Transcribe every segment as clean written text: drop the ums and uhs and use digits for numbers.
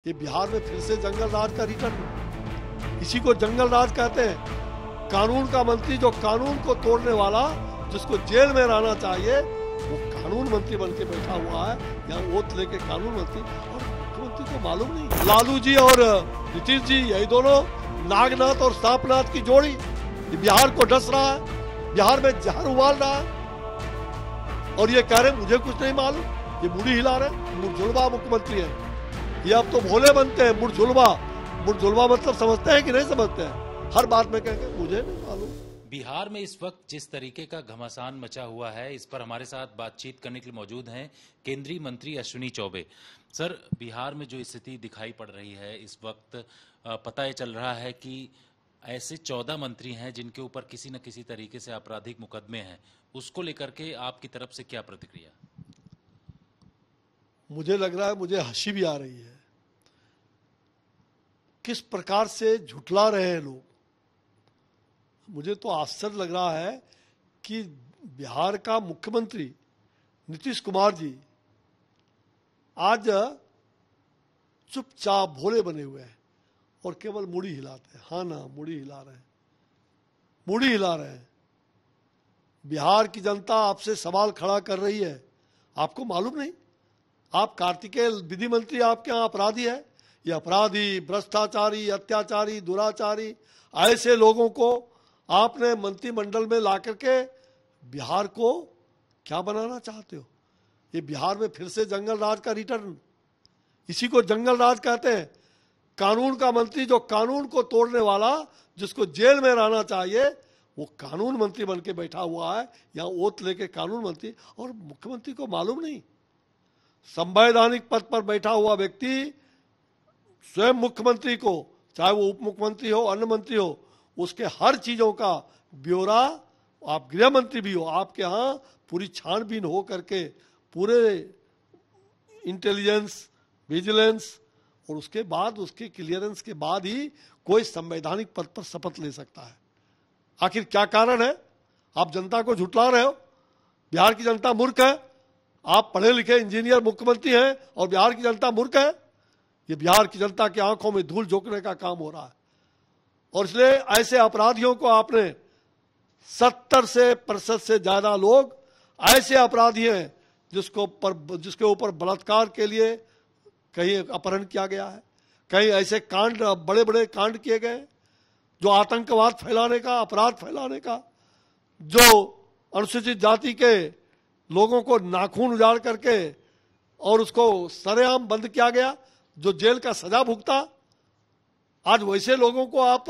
ये बिहार में फिर से जंगल राज का रिटर्न। इसी को जंगल राज कहते हैं। कानून का मंत्री जो कानून को तोड़ने वाला, जिसको जेल में रहना चाहिए, वो कानून मंत्री बन के बैठा हुआ है यहाँ ओथ लेके कानून मंत्री, और मुख्यमंत्री को मालूम नहीं। लालू जी और नीतीश जी, यही दोनों नागनाथ और सांपनाथ की जोड़ी ये बिहार को डस रहा है, बिहार में जहर उबाल रहा है और ये कह रहे मुझे कुछ नहीं मालूम। ये मुड़ी हिला रहे, मुरझुलवा मुख्यमंत्री है। ये अब तो भोले बनते हैं, मुरझुलवा मतलब समझते हैं कि नहीं समझते हैं? हर बात में कहेंगे मुझे नहीं मालूम। बिहार में इस वक्त जिस तरीके का घमासान मचा हुआ है, इस पर हमारे साथ बातचीत करने के लिए मौजूद हैं केंद्रीय मंत्री अश्विनी चौबे। सर, बिहार में जो स्थिति दिखाई पड़ रही है इस वक्त, पता ये चल रहा है कि ऐसे 14 मंत्री हैं जिनके ऊपर किसी न किसी तरीके से आपराधिक मुकदमे हैं। उसको लेकर के आपकी तरफ से क्या प्रतिक्रिया? मुझे लग रहा है, मुझे हंसी भी आ रही है, किस प्रकार से झुठला रहे हैं लोग। मुझे तो आश्चर्य लग रहा है कि बिहार का मुख्यमंत्री नीतीश कुमार जी आज चुपचाप भोले बने हुए हैं और केवल मुड़ी हिलाते हैं। हाँ ना, मुड़ी हिला रहे हैं, मुड़ी हिला रहे हैं। बिहार की जनता आपसे सवाल खड़ा कर रही है, आपको मालूम नहीं? आप कार्तिकेय विधि मंत्री, आपके यहाँ अपराधी है। ये अपराधी, भ्रष्टाचारी, अत्याचारी, दुराचारी, ऐसे लोगों को आपने मंत्रिमंडल में ला करके बिहार को क्या बनाना चाहते हो? ये बिहार में फिर से जंगल राज का रिटर्न। इसी को जंगल राज कहते हैं। कानून का मंत्री जो कानून को तोड़ने वाला, जिसको जेल में रहना चाहिए, वो कानून मंत्री बन के बैठा हुआ है यहाँ ओथ लेके कानून मंत्री, और मुख्यमंत्री को मालूम नहीं। संवैधानिक पद पर बैठा हुआ व्यक्ति स्वयं मुख्यमंत्री को, चाहे वो उप मुख्यमंत्री हो, अन्य मंत्री हो, उसके हर चीजों का ब्यौरा, आप गृह मंत्री भी हो, आपके यहाँ पूरी छानबीन हो करके पूरे इंटेलिजेंस, विजिलेंस और उसके बाद उसके क्लियरेंस के बाद ही कोई संवैधानिक पद पर शपथ ले सकता है। आखिर क्या कारण है? आप जनता को झुठला रहे हो। बिहार की जनता मूर्ख है। आप पढ़े लिखे इंजीनियर मुख्यमंत्री हैं और बिहार की जनता मूर्ख है। ये बिहार की जनता की आंखों में धूल झोंकने का काम हो रहा है, और इसलिए ऐसे अपराधियों को आपने 70% से ज्यादा लोग ऐसे अपराधी हैं जिसके ऊपर बलात्कार के लिए कहीं अपहरण किया गया है, कहीं ऐसे कांड, बड़े बड़े कांड किए गए जो आतंकवाद फैलाने का, अपराध फैलाने का, जो अनुसूचित जाति के लोगों को नाखून उजाड़ करके और उसको सरेआम बंद किया गया, जो जेल का सजा भुगता। आज वैसे लोगों को आप,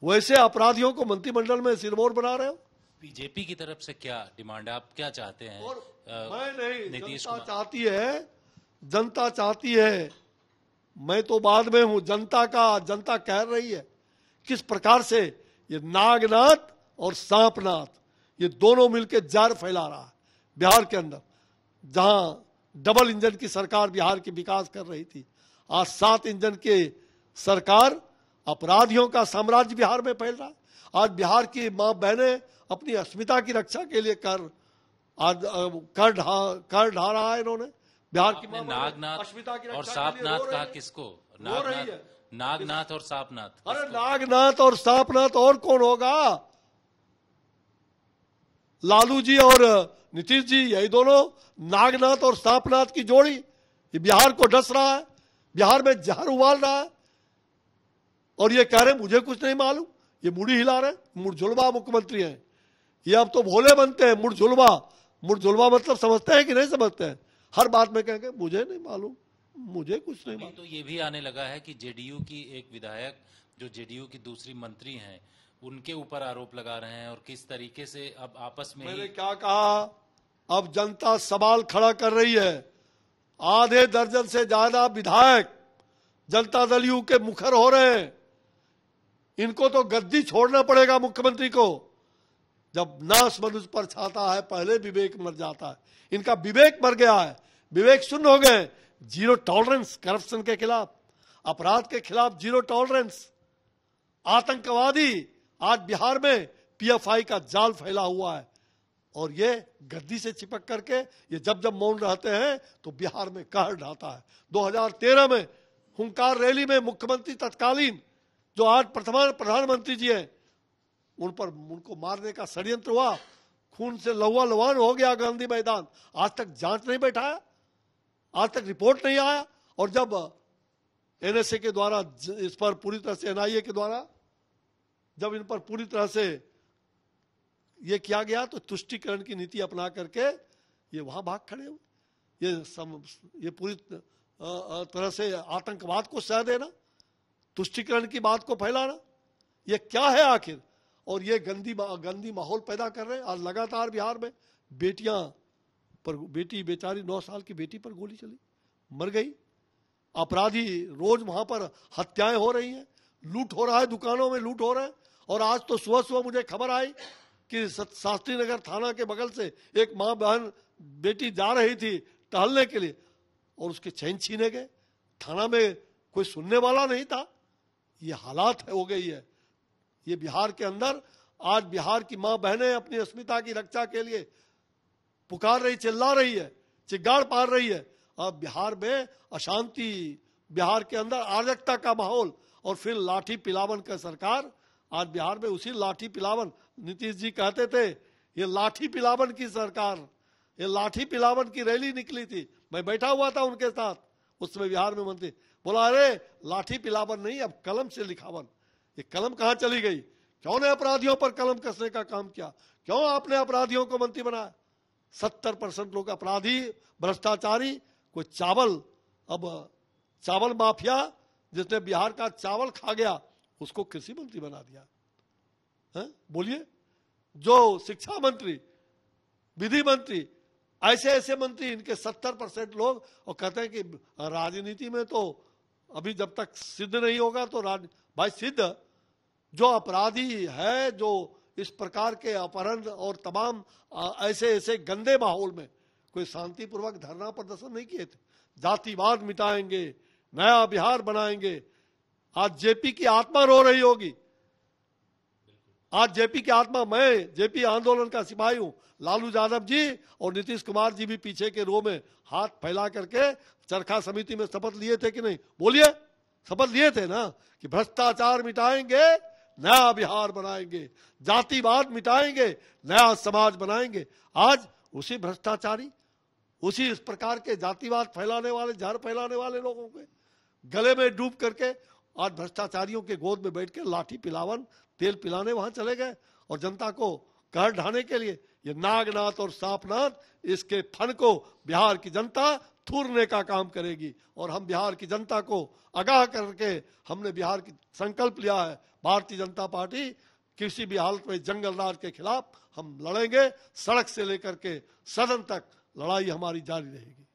वैसे अपराधियों को मंत्रिमंडल में सिरमौर बना रहे हो। बीजेपी की तरफ से क्या डिमांड है? आप क्या चाहते हैं? मैं नहीं, नीतीश जनता चाहती है, जनता चाहती है। मैं तो बाद में हूं। जनता कह रही है किस प्रकार से ये नागनाथ और सांपनाथ, ये दोनों मिलकर जहर फैला रहा है बिहार के अंदर। जहां डबल इंजन की सरकार बिहार की विकास कर रही थी, आज 7 इंजन की सरकार, अपराधियों का साम्राज्य बिहार में फैल रहा है। आज बिहार की मां बहनें अपनी अस्मिता की रक्षा के लिए कर ढा रहा है इन्होंने। बिहार की नागनाथ अस्मिता की और सांपनाथ कहा किसको? नागनाथ और सांपनाथ। अरे नागनाथ और सांपनाथ और कौन होगा? लालू जी और नीतीश जी, यही दोनों नागनाथ और सांपनाथ की जोड़ी ये बिहार को डस रहा है, बिहार में जहर उबाल रहा है और ये कह रहे मुझे कुछ नहीं मालूम। ये मुड़ी हिला रहे, मुरझुलवा मुख्यमंत्री हैं। ये अब तो भोले बनते हैं, मुरझुलवा मतलब समझते हैं कि नहीं समझते हैं? हर बात में कहेंगे मुझे नहीं मालूम, मुझे कुछ नहीं मालूम। तो ये भी आने लगा है कि जेडीयू की एक विधायक, जो जेडीयू की दूसरी मंत्री हैं, उनके ऊपर आरोप लगा रहे हैं, और किस तरीके से अब आपस में। मैंने क्या कहा? अब जनता सवाल खड़ा कर रही है। आधे दर्जन से ज्यादा विधायक जनता दल यू के मुखर हो रहे हैं। इनको तो गद्दी छोड़ना पड़ेगा मुख्यमंत्री को। जब नाश मनुष्य पर छाता है, पहले विवेक मर जाता है। इनका विवेक मर गया है, विवेक शून्य हो गए। जीरो टॉलरेंस करप्शन के खिलाफ, अपराध के खिलाफ जीरो टॉलरेंस। आतंकवादी आज बिहार में पीएफआई का जाल फैला हुआ है, और ये गद्दी से चिपक करके ये जब मौन रहते हैं तो बिहार में कहर ढाता है। 2013 में हुंकार रैली में मुख्यमंत्री तत्कालीन जो आज प्रधानमंत्री जी हैं, उनको मारने का षड्यंत्र हुआ, खून से लहुआ लुहान हो गया गांधी मैदान। आज तक जांच नहीं बैठाया, आज तक रिपोर्ट नहीं आया। और जब एनएसए के द्वारा इस पर पूरी तरह से, एनआईए के द्वारा जब इन पर पूरी तरह से ये किया गया, तो तुष्टीकरण की नीति अपना करके ये वहां भाग खड़े हुए। ये पूरी तरह से आतंकवाद को सह देना, तुष्टीकरण की बात को फैलाना, ये क्या है आखिर? और ये गंदी माहौल पैदा कर रहे हैं। आज लगातार बिहार में बेटी बेचारी 9 साल की बेटी पर गोली चली, मर गई। अपराधी रोज वहां पर हत्याएं हो रही हैं, लूट हो रहा है, दुकानों में लूट हो रहा है। और आज तो सुबह सुबह मुझे खबर आई कि शास्त्री नगर थाना के बगल से एक माँ बहन बेटी जा रही थी टहलने के लिए और उसके चैन छीने गए। थाना में कोई सुनने वाला नहीं था। ये हालात हो गई है ये बिहार के अंदर। आज बिहार की माँ बहनें अपनी अस्मिता की रक्षा के लिए पुकार रही, चिल्ला रही है, चिगाड़ पार रही है। अब बिहार में अशांति, बिहार के अंदर अराजकता का माहौल और फिर लाठी पिलावन का सरकार। आज बिहार में उसी लाठी पिलावन, नीतीश जी कहते थे ये लाठी पिलावन की सरकार, ये लाठी पिलावन की रैली निकली थी। मैं बैठा हुआ था उनके साथ, उस समय बिहार में मंत्री बोला अरे लाठी पिलावन नहीं, अब कलम से लिखावन। ये कलम कहां चली गई? क्यों ने अपराधियों पर कलम कसने का काम किया? क्यों आपने अपराधियों को मंत्री बनाया? 70% लोग अपराधी, भ्रष्टाचारी। कोई चावल माफिया जिसने बिहार का चावल खा गया, उसको कृषि मंत्री बना दिया है? बोलिए। जो शिक्षा मंत्री, विधि मंत्री, ऐसे मंत्री, इनके 70% लोग। और कहते हैं कि राजनीति में तो अभी जब तक सिद्ध नहीं होगा तो भाई सिद्ध जो अपराधी है, जो इस प्रकार के अपहरण और तमाम ऐसे गंदे माहौल में कोई शांतिपूर्वक धरना प्रदर्शन नहीं किए थे। जातिवाद मिटाएंगे, नया बिहार बनाएंगे। आज जेपी की आत्मा रो रही होगी। आज जेपी की आत्मा, मैं जेपी आंदोलन का सिपाही हूं। लालू यादव जी और नीतीश कुमार जी भी पीछे के रो में हाथ फैला करके चरखा समिति में शपथ लिए थे कि नहीं? बोलिए, शपथ लिए थे ना कि भ्रष्टाचार मिटाएंगे, नया बिहार बनाएंगे, जातिवाद मिटाएंगे, नया समाज बनाएंगे। आज उसी भ्रष्टाचारी, उसी इस प्रकार के जातिवाद फैलाने वाले, जहर फैलाने वाले लोगों के गले में डूब करके आज भ्रष्टाचारियों के गोद में बैठ के लाठी पिलावन, तेल पिलाने वहां चले गए। और जनता को कहर ढाने के लिए ये नागनाथ और सांपनाथ, इसके फन को बिहार की जनता थूरने का काम करेगी। और हम बिहार की जनता को आगाह करके हमने बिहार की संकल्प लिया है, भारतीय जनता पार्टी किसी भी हालत में जंगल राज के खिलाफ हम लड़ेंगे। सड़क से लेकर के सदन तक लड़ाई हमारी जारी रहेगी।